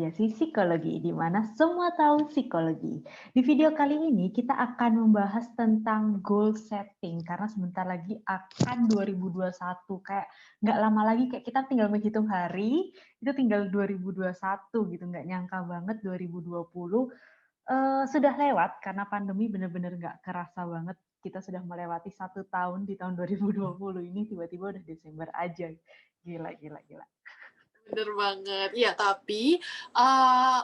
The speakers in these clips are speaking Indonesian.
Radiasi Psikologi, di mana semua tahu psikologi. Di video kali ini kita akan membahas tentang goal setting, karena sebentar lagi akan 2021. Kayak nggak lama lagi, kayak kita tinggal menghitung hari, itu tinggal 2021 gitu. Nggak nyangka banget 2020 sudah lewat, karena pandemi benar-benar nggak kerasa banget. Kita sudah melewati 1 tahun di tahun 2020 ini, tiba-tiba udah Desember aja. Gila, gila, gila. Bener banget. Iya, tapi,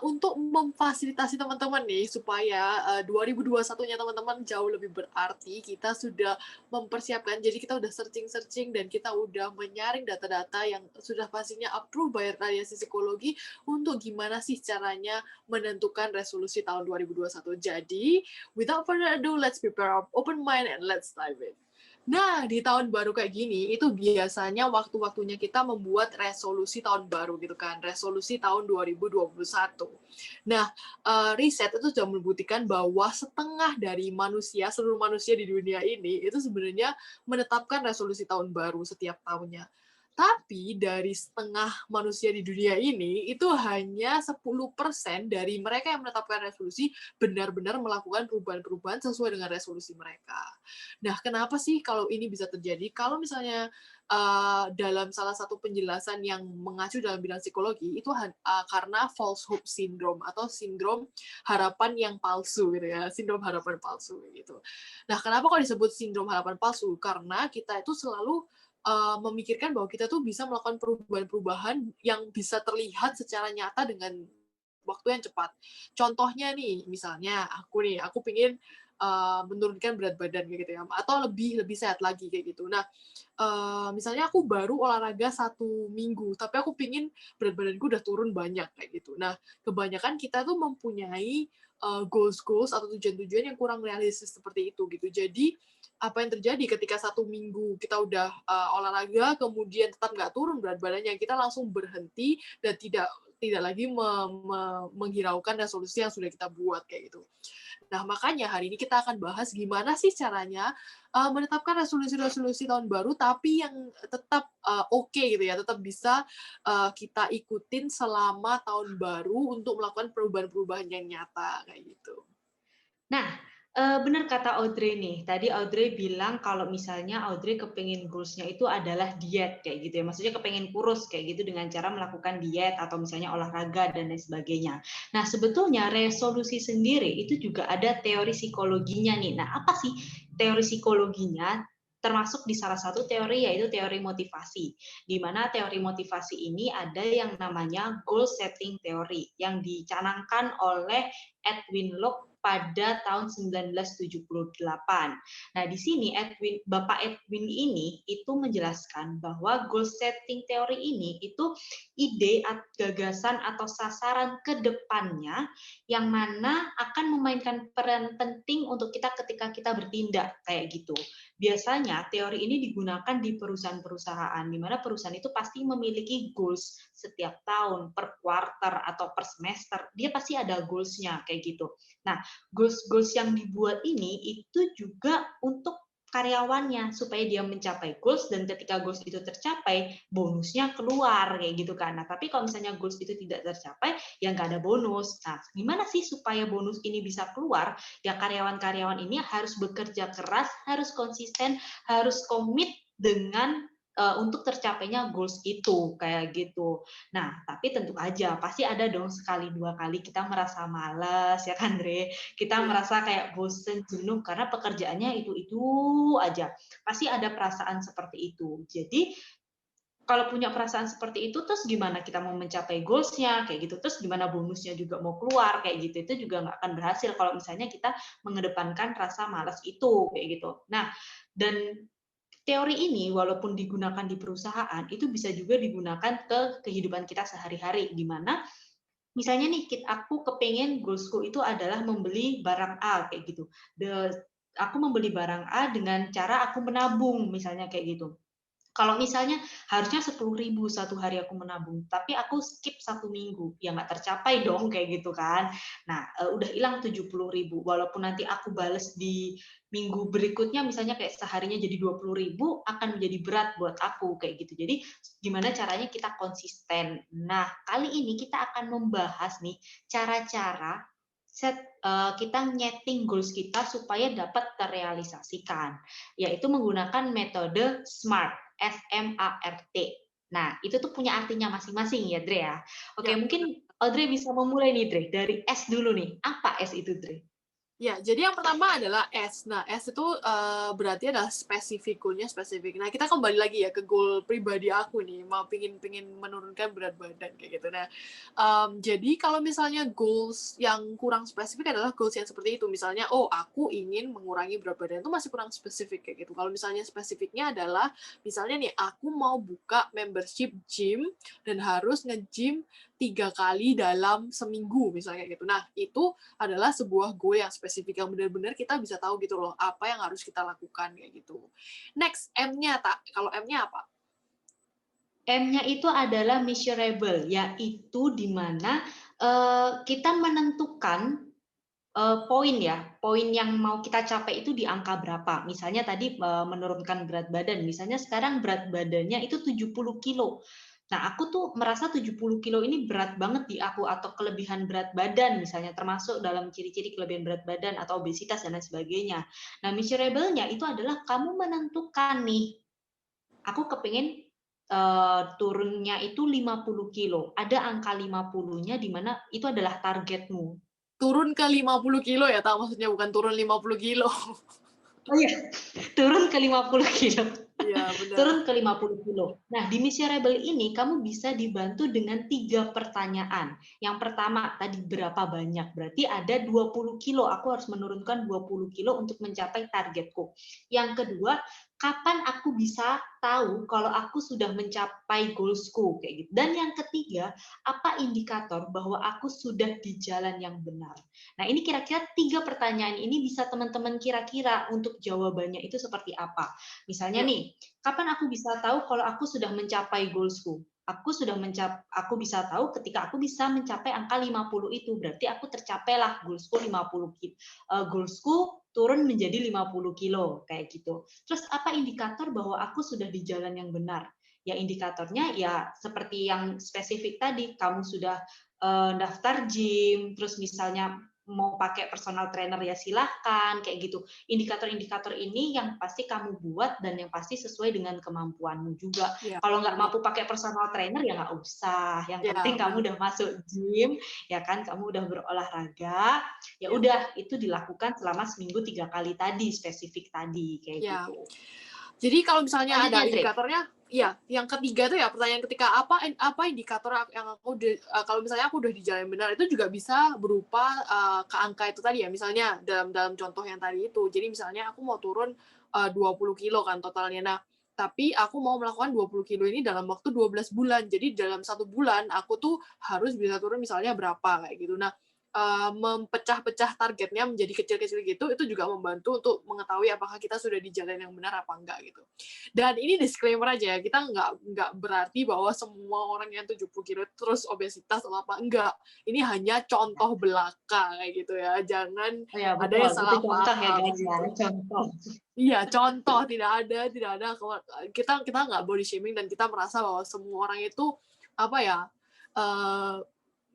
untuk memfasilitasi teman-teman nih supaya, 2021-nya teman-teman jauh lebih berarti, kita sudah mempersiapkan. Jadi kita udah searching-searching dan kita udah menyaring data-data yang sudah pastinya approve by Radiasi Psikologi untuk gimana sih caranya menentukan resolusi tahun 2021. Jadi, without further ado, let's prepare our open mind and let's dive in. Nah, di tahun baru kayak gini, itu biasanya waktu-waktunya kita membuat resolusi tahun baru gitu kan, resolusi tahun 2021. Nah, riset itu sudah membuktikan bahwa setengah dari manusia, seluruh manusia di dunia ini, itu sebenarnya menetapkan resolusi tahun baru setiap tahunnya. Tapi dari setengah manusia di dunia ini, itu hanya 10% dari mereka yang menetapkan resolusi benar-benar melakukan perubahan-perubahan sesuai dengan resolusi mereka. Nah, kenapa sih kalau ini bisa terjadi? Kalau misalnya dalam salah satu penjelasan yang mengacu dalam bidang psikologi itu karena false hope syndrome atau sindrom harapan yang palsu gitu ya, sindrom harapan palsu gitu. Nah, kenapa kok disebut sindrom harapan palsu? Karena kita itu selalu memikirkan bahwa kita tuh bisa melakukan perubahan-perubahan yang bisa terlihat secara nyata dengan waktu yang cepat. Contohnya nih, misalnya aku pingin menurunkan berat badan kayak gitu ya, atau lebih lebih sehat lagi kayak gitu. Nah, misalnya aku baru olahraga 1 minggu, tapi aku pingin berat badanku udah turun banyak kayak gitu. Nah, kebanyakan kita tuh mempunyai goals-goals atau tujuan-tujuan yang kurang realistis seperti itu gitu. Jadi apa yang terjadi ketika 1 minggu kita udah olahraga, kemudian tetap nggak turun berat badannya, kita langsung berhenti dan tidak tidak lagi menghiraukan resolusi yang sudah kita buat kayak gitu. Nah, makanya hari ini kita akan bahas gimana sih caranya menetapkan resolusi-resolusi tahun baru, tapi yang tetap oke gitu ya, tetap bisa kita ikutin selama tahun baru untuk melakukan perubahan-perubahan yang nyata kayak gitu. Nah, benar kata Audrey nih. Tadi Audrey bilang kalau misalnya Audrey kepengen goals-nya itu adalah diet kayak gitu ya. Maksudnya kepengen kurus kayak gitu dengan cara melakukan diet atau misalnya olahraga dan lain sebagainya. Nah, sebetulnya resolusi sendiri itu juga ada teori psikologinya nih. Nah, apa sih teori psikologinya? Termasuk di salah satu teori yaitu teori motivasi. Di mana teori motivasi ini ada yang namanya goal setting theory yang dicanangkan oleh Edwin Locke pada tahun 1978. Nah, di sini Bapak Edwin ini itu menjelaskan bahwa goal setting teori ini itu ide, gagasan atau sasaran ke depannya yang mana akan memainkan peran penting untuk kita ketika kita bertindak kayak gitu. Biasanya teori ini digunakan di perusahaan-perusahaan di mana perusahaan itu pasti memiliki goals setiap tahun, per quarter atau per semester. Dia pasti ada goals-nya kayak gitu. Nah, goals-goals yang dibuat ini itu juga untuk karyawannya supaya dia mencapai goals dan ketika goals itu tercapai bonusnya keluar kayak gitu kan. Nah, tapi kalau misalnya goals itu tidak tercapai ya nggak ada bonus. Nah, gimana sih supaya bonus ini bisa keluar? Ya karyawan-karyawan ini harus bekerja keras, harus konsisten, harus komit dengan untuk tercapainya goals itu kayak gitu. Nah, tapi tentu aja pasti ada dong sekali dua kali kita merasa malas ya kan, Dre? Kita merasa kayak bosen, jenuh karena pekerjaannya itu-itu aja. Pasti ada perasaan seperti itu. Jadi kalau punya perasaan seperti itu, terus gimana kita mau mencapai goals-nya, kayak gitu. Terus gimana bonusnya juga mau keluar, kayak gitu. Itu juga nggak akan berhasil kalau misalnya kita mengedepankan rasa malas itu, kayak gitu. Nah, dan teori ini walaupun digunakan di perusahaan, itu bisa juga digunakan ke kehidupan kita sehari-hari, di mana misalnya nih, aku kepengen goalsku itu adalah membeli barang A, kayak gitu. Aku membeli barang A dengan cara aku menabung, misalnya kayak gitu. Kalau misalnya harusnya 10.000 satu hari aku menabung, tapi aku skip 1 minggu, ya nggak tercapai dong kayak gitu kan. Nah, udah hilang 70.000. Walaupun nanti aku bales di minggu berikutnya, misalnya kayak seharinya jadi 20.000, akan menjadi berat buat aku kayak gitu. Jadi gimana caranya kita konsisten. Nah, kali ini kita akan membahas nih cara-cara kita nyeting goals kita supaya dapat terrealisasikan, yaitu menggunakan metode SMART. SMART. Nah, itu tuh punya artinya masing-masing ya, Dre ya. Oke, Ya. mungkin Audrey bisa memulai nih, Dre. Dari S dulu nih. Apa S itu, Dre? Ya, jadi yang pertama adalah S. Nah, S itu berarti adalah spesifik, goalnya spesifik. Nah, kita kembali lagi ya ke goal pribadi aku nih, mau pingin menurunkan berat badan kayak gitu. Nah, jadi kalau misalnya goals yang kurang spesifik adalah goals yang seperti itu. Misalnya, oh aku ingin mengurangi berat badan, itu masih kurang spesifik kayak gitu. Kalau misalnya spesifiknya adalah, misalnya nih, aku mau buka membership gym dan harus nge-gym 3 kali dalam seminggu misalnya gitu. Nah, itu adalah sebuah goal yang spesifik yang benar-benar kita bisa tahu gitu loh apa yang harus kita lakukan kayak gitu. Next, M-nya tak. Kalau M-nya apa? M-nya itu adalah measurable, yaitu di mana kita menentukan poin ya, poin yang mau kita capai itu di angka berapa. Misalnya tadi menurunkan berat badan, misalnya sekarang berat badannya itu 70 kilo. Nah, aku tuh merasa 70 kilo ini berat banget di aku, atau kelebihan berat badan misalnya, termasuk dalam ciri-ciri kelebihan berat badan atau obesitas dan lain sebagainya. Nah, measurable-nya itu adalah kamu menentukan nih, aku kepingin turunnya itu 50 kilo. Ada angka 50-nya di mana itu adalah targetmu. Turun ke 50 kilo ya, tak? Maksudnya bukan turun 50 kilo. Oh iya, turun ke 50 kilo. Iya, benar. Turun ke 50 kilo. Nah, di Miserable ini kamu bisa dibantu dengan 3 pertanyaan. Yang pertama, tadi berapa banyak? Berarti ada 20 kilo. Aku harus menurunkan 20 kilo untuk mencapai targetku. Yang kedua, kapan aku bisa tahu kalau aku sudah mencapai goalsku? Kayak gitu. Dan yang ketiga, apa indikator bahwa aku sudah di jalan yang benar? Nah, ini kira-kira 3 pertanyaan ini bisa teman-teman kira-kira untuk jawabannya itu seperti apa. Misalnya nih, kapan aku bisa tahu kalau aku sudah mencapai goalsku? Aku bisa tahu ketika aku bisa mencapai angka 50 itu. Berarti aku tercapailah goalsku 50 goalsku turun menjadi 50 kilo kayak gitu. Terus apa indikator bahwa aku sudah di jalan yang benar? Ya indikatornya ya seperti yang spesifik tadi, kamu sudah daftar gym, terus misalnya mau pakai personal trainer ya silahkan, kayak gitu. Indikator-indikator ini yang pasti kamu buat dan yang pasti sesuai dengan kemampuanmu juga. Ya, kalau nggak mampu pakai personal trainer ya nggak usah. Yang penting kamu udah masuk gym, ya kan, kamu udah berolahraga, ya udah itu dilakukan selama seminggu 3 kali tadi, spesifik tadi, kayak gitu. Jadi kalau misalnya Lanjutnya, ada Dre. indikatornya, ya, yang ketiga tuh ya pertanyaan ketika apa indikator yang aku kalau misalnya aku udah di jalan benar, itu juga bisa berupa ke angka itu tadi ya. Misalnya dalam contoh yang tadi itu. Jadi misalnya aku mau turun 20 kilo kan totalnya. Nah, tapi aku mau melakukan 20 kilo ini dalam waktu 12 bulan. Jadi dalam 1 bulan aku tuh harus bisa turun misalnya berapa kayak gitu. Nah, mempecah-pecah targetnya menjadi kecil-kecil gitu, itu juga membantu untuk mengetahui apakah kita sudah di jalan yang benar apa enggak gitu. Dan ini disclaimer aja ya, kita nggak berarti bahwa semua orang yang 70 kilo terus obesitas atau apa, enggak. Ini hanya contoh belaka kayak gitu ya, jangan ya, ada yang salah itu contoh ya paham guys, gitu. Contoh. Iya, contoh, tidak ada kita nggak body shaming dan kita merasa bahwa semua orang itu apa ya,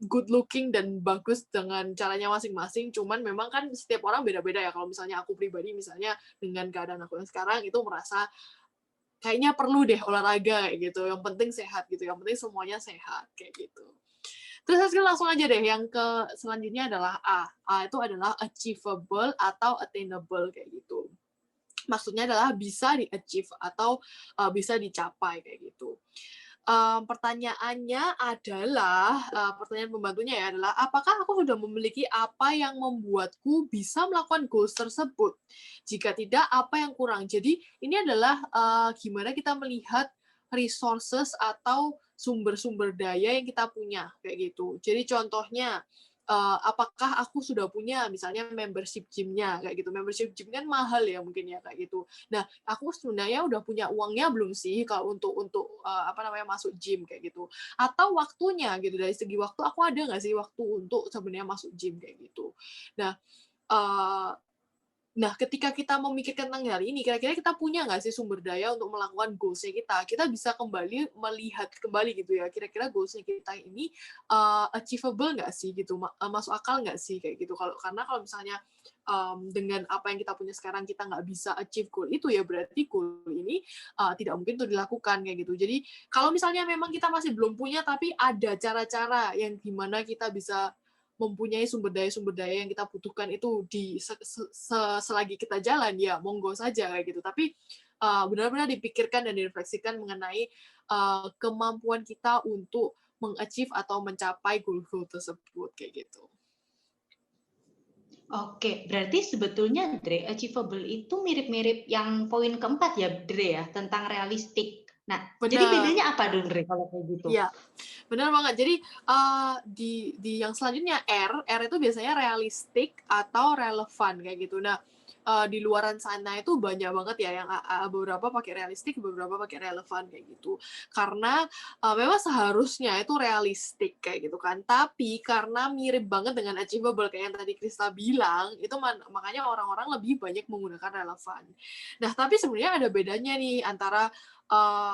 good looking dan bagus dengan caranya masing-masing, cuman memang kan setiap orang beda-beda ya. Kalau misalnya aku pribadi, misalnya dengan keadaan aku yang sekarang itu merasa kayaknya perlu deh olahraga kayak gitu, yang penting sehat gitu, yang penting semuanya sehat kayak gitu. Terus langsung aja deh, yang ke selanjutnya adalah A itu adalah achievable atau attainable kayak gitu. Maksudnya adalah bisa di-achieve atau bisa dicapai kayak gitu. Pertanyaannya adalah, pertanyaan pembantunya ya adalah, apakah aku sudah memiliki apa yang membuatku bisa melakukan goals tersebut? Jika tidak, apa yang kurang? Jadi ini adalah gimana kita melihat resources atau sumber-sumber daya yang kita punya kayak gitu. Jadi contohnya, apakah aku sudah punya misalnya membership gym-nya kayak gitu. Membership gym kan mahal ya mungkin ya kayak gitu. Nah, aku sebenarnya udah punya uangnya belum sih kalau untuk apa namanya masuk gym kayak gitu. Atau waktunya gitu, dari segi waktu aku ada nggak sih waktu untuk sebenarnya masuk gym kayak gitu. Nah, eee Nah, ketika kita memikirkan tentang hal ini, kira-kira kita punya nggak sih sumber daya untuk melakukan goals-nya kita? Kita bisa kembali melihat kembali gitu ya, kira-kira goals-nya kita ini achievable nggak sih gitu, masuk akal nggak sih kayak gitu. Karena kalau misalnya dengan apa yang kita punya sekarang kita nggak bisa achieve goal itu ya berarti goal ini tidak mungkin untuk dilakukan kayak gitu. Jadi kalau misalnya memang kita masih belum punya tapi ada cara-cara yang gimana kita bisa mempunyai sumber daya yang kita butuhkan itu selagi kita jalan ya monggo saja kayak gitu, tapi benar-benar dipikirkan dan direfleksikan mengenai kemampuan kita untuk mengachieve atau mencapai goal-goal tersebut kayak gitu. Oke, berarti sebetulnya Dre, achievable itu mirip-mirip yang poin keempat ya, Dre ya, tentang realistik. Nah, jadi Benar, bedanya apa dong, Dre, kalau kayak gitu? iya. Benar banget. Jadi di yang selanjutnya R itu biasanya realistik atau relevan kayak gitu. Nah, di luaran sana itu banyak banget ya yang beberapa pakai realistik, beberapa pakai relevan kayak gitu. Karena memang seharusnya itu realistik kayak gitu kan. Tapi karena mirip banget dengan achievable kayak yang tadi Krista bilang, itu makanya orang-orang lebih banyak menggunakan relevan. Nah, tapi sebenarnya ada bedanya nih antara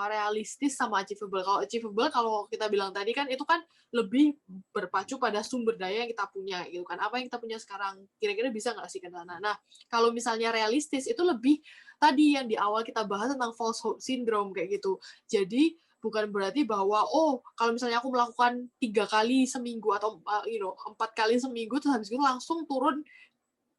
realistis sama achievable. Kalau achievable, kalau kita bilang tadi kan itu kan lebih berpacu pada sumber daya yang kita punya gitu kan. Apa yang kita punya sekarang kira-kira bisa nggak sih ke sana. Nah, kalau misalnya realistis itu lebih tadi yang di awal kita bahas tentang false hope syndrome kayak gitu. Jadi bukan berarti bahwa kalau misalnya aku melakukan 3 kali seminggu atau 4 kali seminggu terus habis itu langsung turun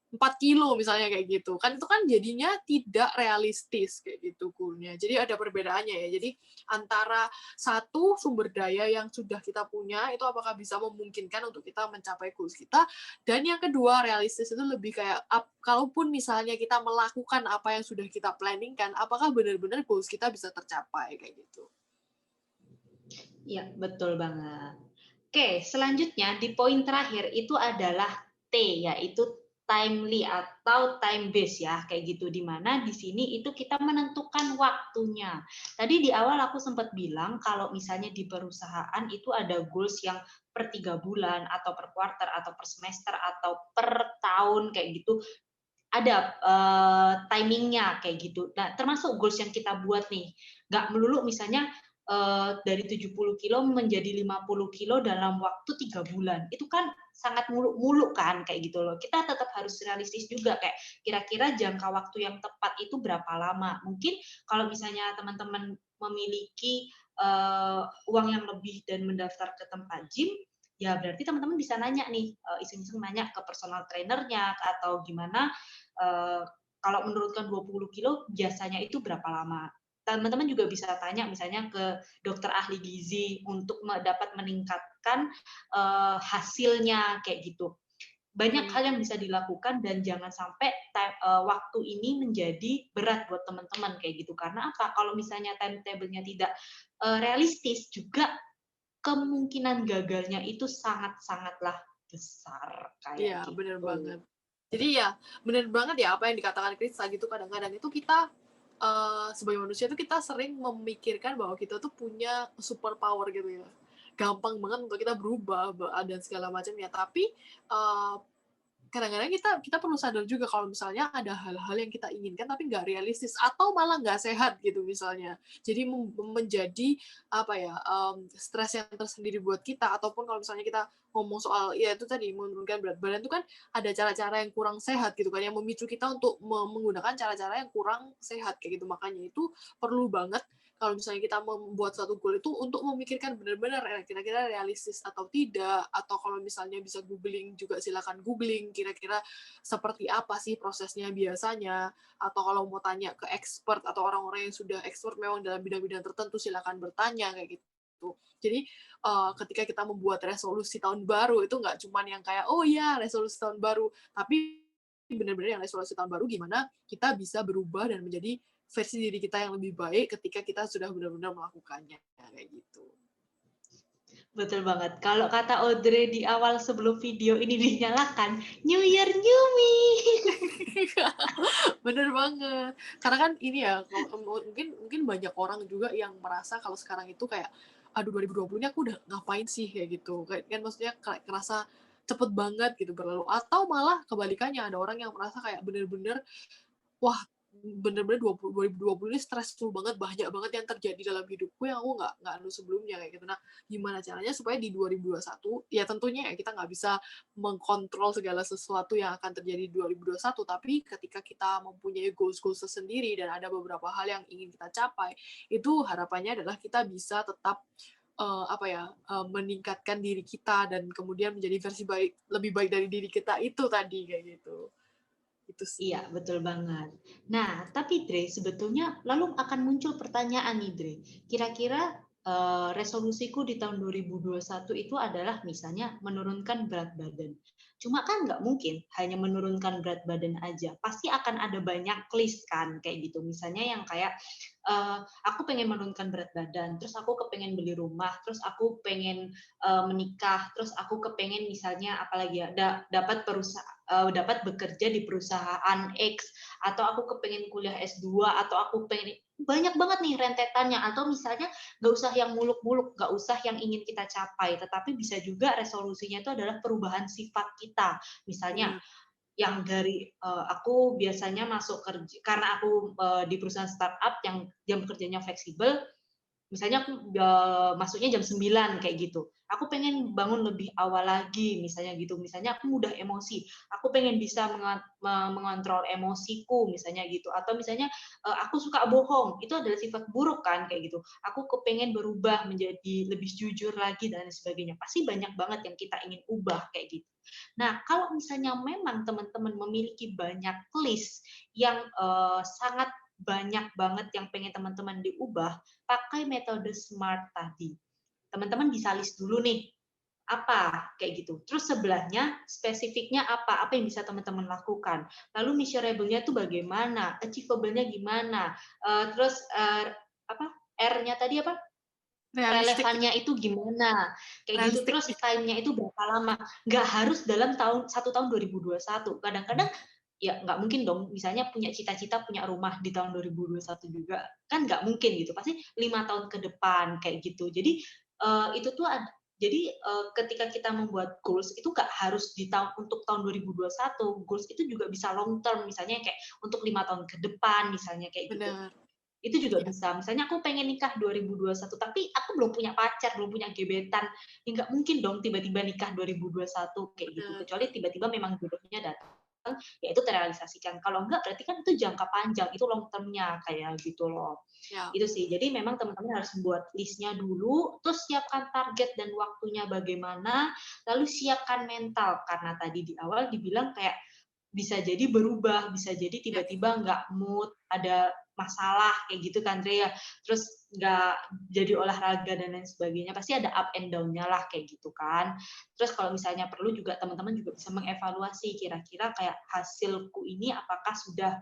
4 kilo misalnya kayak gitu. Kan itu kan jadinya tidak realistis kayak gitu goal-nya. Jadi ada perbedaannya ya. Jadi antara satu sumber daya yang sudah kita punya itu apakah bisa memungkinkan untuk kita mencapai goals kita, dan yang kedua realistis itu lebih kayak kalaupun misalnya kita melakukan apa yang sudah kita planningkan, apakah benar-benar goals kita bisa tercapai kayak gitu. Iya, betul banget. Oke, selanjutnya di poin terakhir itu adalah T, yaitu timely atau time based ya, kayak gitu. Di mana di sini itu kita menentukan waktunya. Tadi di awal aku sempat bilang kalau misalnya di perusahaan itu ada goals yang per 3 bulan atau per quarter atau per semester atau per tahun kayak gitu. Ada timingnya kayak gitu. Nah, termasuk goals yang kita buat nih, nggak melulu misalnya dari 70 kilo menjadi 50 kilo dalam waktu 3 bulan. Itu kan sangat muluk-muluk kan kayak gitu loh. Kita tetap harus realistis juga kayak kira-kira jangka waktu yang tepat itu berapa lama. Mungkin kalau misalnya teman-teman memiliki uang yang lebih dan mendaftar ke tempat gym, ya berarti teman-teman bisa nanya nih, iseng-iseng nanya ke personal trainernya atau gimana, kalau menurunkan 20 kilo biasanya itu berapa lama. Teman-teman juga bisa tanya misalnya ke dokter ahli gizi untuk dapat meningkatkan hasilnya kayak gitu. Banyak hal yang bisa dilakukan dan jangan sampai waktu ini menjadi berat buat teman-teman kayak gitu. Karena apa? Kalau misalnya timetable-nya tidak realistis juga kemungkinan gagalnya itu sangat-sangatlah besar kayak Iya, bener gitu. banget. Jadi ya, bener banget ya apa yang dikatakan Krista gitu, kadang-kadang itu kita sebagai manusia tuh kita sering memikirkan bahwa kita tuh punya super power gitu ya. Gampang banget untuk kita berubah dan segala macamnya. Tapi kadang-kadang kita perlu sadar juga kalau misalnya ada hal-hal yang kita inginkan tapi nggak realistis atau malah nggak sehat gitu misalnya. Jadi menjadi apa ya stres yang tersendiri buat kita, ataupun kalau misalnya kita ngomong soal ya itu tadi menurunkan berat badan itu kan ada cara-cara yang kurang sehat gitu kan yang memicu kita untuk menggunakan cara-cara yang kurang sehat kayak gitu. Makanya itu perlu banget kalau misalnya kita membuat suatu goal itu untuk memikirkan benar-benar kira-kira realistis atau tidak, atau kalau misalnya bisa googling juga silakan googling kira-kira seperti apa sih prosesnya biasanya, atau kalau mau tanya ke expert atau orang-orang yang sudah expert memang dalam bidang-bidang tertentu silakan bertanya kayak gitu. Jadi ketika kita membuat resolusi tahun baru itu nggak cuma yang kayak oh ya resolusi tahun baru, tapi benar-benar yang resolusi tahun baru gimana kita bisa berubah dan menjadi versi diri kita yang lebih baik ketika kita sudah benar-benar melakukannya kayak gitu. Betul banget. Kalau kata Audrey di awal sebelum video ini dinyalakan, New Year New Me. Bener banget. Karena kan ini ya, mungkin banyak orang juga yang merasa kalau sekarang itu kayak, aduh 2020 ini aku udah ngapain sih kayak gitu. Kayak kan maksudnya kayak kerasa cepet banget gitu berlalu. Atau malah kebalikannya ada orang yang merasa kayak bener-bener wah bener-bener 2020 ini stressful banget, banyak banget yang terjadi dalam hidupku yang aku nggak anu sebelumnya kayak gitu. Nah, gimana caranya supaya di 2021 ya tentunya ya kita nggak bisa mengkontrol segala sesuatu yang akan terjadi di 2021, tapi ketika kita mempunyai goals-goals tersendiri dan ada beberapa hal yang ingin kita capai, itu harapannya adalah kita bisa tetap meningkatkan diri kita dan kemudian menjadi versi lebih baik dari diri kita itu tadi kayak gitu. Itu sih. Iya, betul banget. Nah, tapi Dre, sebetulnya lalu akan muncul pertanyaan nih, Dre. Kira-kira resolusiku di tahun 2021 itu adalah misalnya menurunkan berat badan. Cuma kan nggak mungkin hanya menurunkan berat badan aja. Pasti akan ada banyak list kan, kayak gitu. Misalnya yang kayak, aku pengen menurunkan berat badan, terus aku kepengen beli rumah, terus aku pengen menikah, terus aku kepengen misalnya apalagi ya, dapat bekerja di perusahaan X, atau aku kepengen kuliah S2, atau aku pengen banyak banget nih rentetannya, atau misalnya nggak usah yang muluk-muluk, nggak usah yang ingin kita capai, tetapi bisa juga resolusinya itu adalah perubahan sifat kita. Misalnya yang dari aku biasanya masuk kerja karena aku di perusahaan startup yang jam kerjanya fleksibel. Misalnya aku masuknya jam 9 kayak gitu. Aku pengen bangun lebih awal lagi misalnya gitu. Misalnya aku mudah emosi. Aku pengen bisa mengontrol emosiku misalnya gitu. Atau misalnya aku suka bohong. Itu adalah sifat buruk kan kayak gitu. Aku kepengen berubah menjadi lebih jujur lagi dan sebagainya. Pasti banyak banget yang kita ingin ubah kayak gitu. Nah, kalau misalnya memang teman-teman memiliki banyak list yang sangat banyak banget yang pengen teman-teman diubah, pakai metode SMART tadi. Teman-teman bisa list dulu nih, apa kayak gitu. Terus sebelahnya spesifiknya apa yang bisa teman-teman lakukan. Lalu measurable-nya tuh bagaimana, achievable-nya gimana. Terus apa R-nya tadi apa? Realistik. Relevannya itu gimana, kayak gitu. Terus time-nya itu berapa lama. Nggak harus dalam satu tahun 2021. Kadang-kadang ya nggak mungkin dong, misalnya punya cita-cita punya rumah di tahun 2021 juga, kan nggak mungkin gitu, pasti 5 tahun ke depan kayak gitu. Jadi itu tuh ketika kita membuat goals itu nggak harus untuk tahun 2021, goals itu juga bisa long term, misalnya kayak untuk 5 tahun ke depan misalnya kayak gitu. Benar. Itu juga Ya. bisa. Misalnya aku pengen nikah 2021, tapi aku belum punya pacar, belum punya gebetan. Ya nggak mungkin dong tiba-tiba nikah 2021 kayak gitu. Benar. Kecuali tiba-tiba memang jodohnya datang, ya itu terrealisasikan. Kalau enggak, berarti kan itu jangka panjang, itu long term-nya kayak gitu loh. Ya. Itu sih. Jadi memang teman-teman harus buat list-nya dulu, terus siapkan target dan waktunya bagaimana, lalu siapkan mental. Karena tadi di awal dibilang kayak bisa jadi berubah, bisa jadi tiba-tiba nggak mood, ada masalah kayak gitu kan Drea, terus nggak jadi olahraga dan lain sebagainya, pasti ada up and down-nya lah kayak gitu kan. Terus kalau misalnya perlu juga teman-teman juga bisa mengevaluasi kira-kira kayak hasilku ini apakah sudah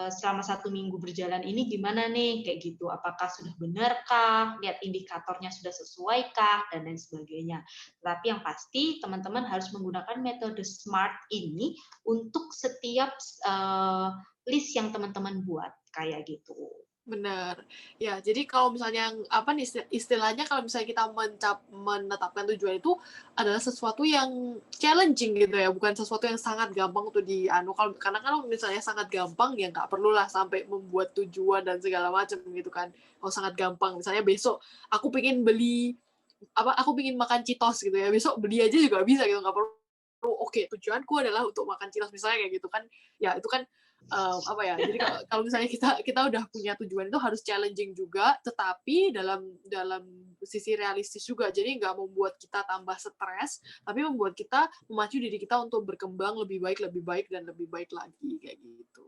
selama 1 minggu berjalan ini gimana nih kayak gitu, apakah sudah benarkah, lihat indikatornya sudah sesuaikah dan lain sebagainya. Tapi yang pasti teman-teman harus menggunakan metode SMART ini untuk setiap list yang teman-teman buat kayak gitu. Benar. Ya, jadi kalau misalnya apa nih istilahnya kalau misalnya kita menetapkan tujuan itu adalah sesuatu yang challenging gitu ya, bukan sesuatu yang sangat gampang untuk karena kalau misalnya sangat gampang ya nggak perlulah sampai membuat tujuan dan segala macam gitu kan. Kalau sangat gampang, misalnya besok aku pengen makan Cheetos gitu ya, besok beli aja juga bisa gitu, nggak perlu oke tujuanku adalah untuk makan Cheetos misalnya kayak gitu kan. Ya itu kan jadi kalau misalnya kita udah punya tujuan itu harus challenging juga, tetapi dalam sisi realistis juga, jadi nggak membuat kita tambah stres, tapi membuat kita memacu diri kita untuk berkembang lebih baik dan lebih baik lagi kayak gitu.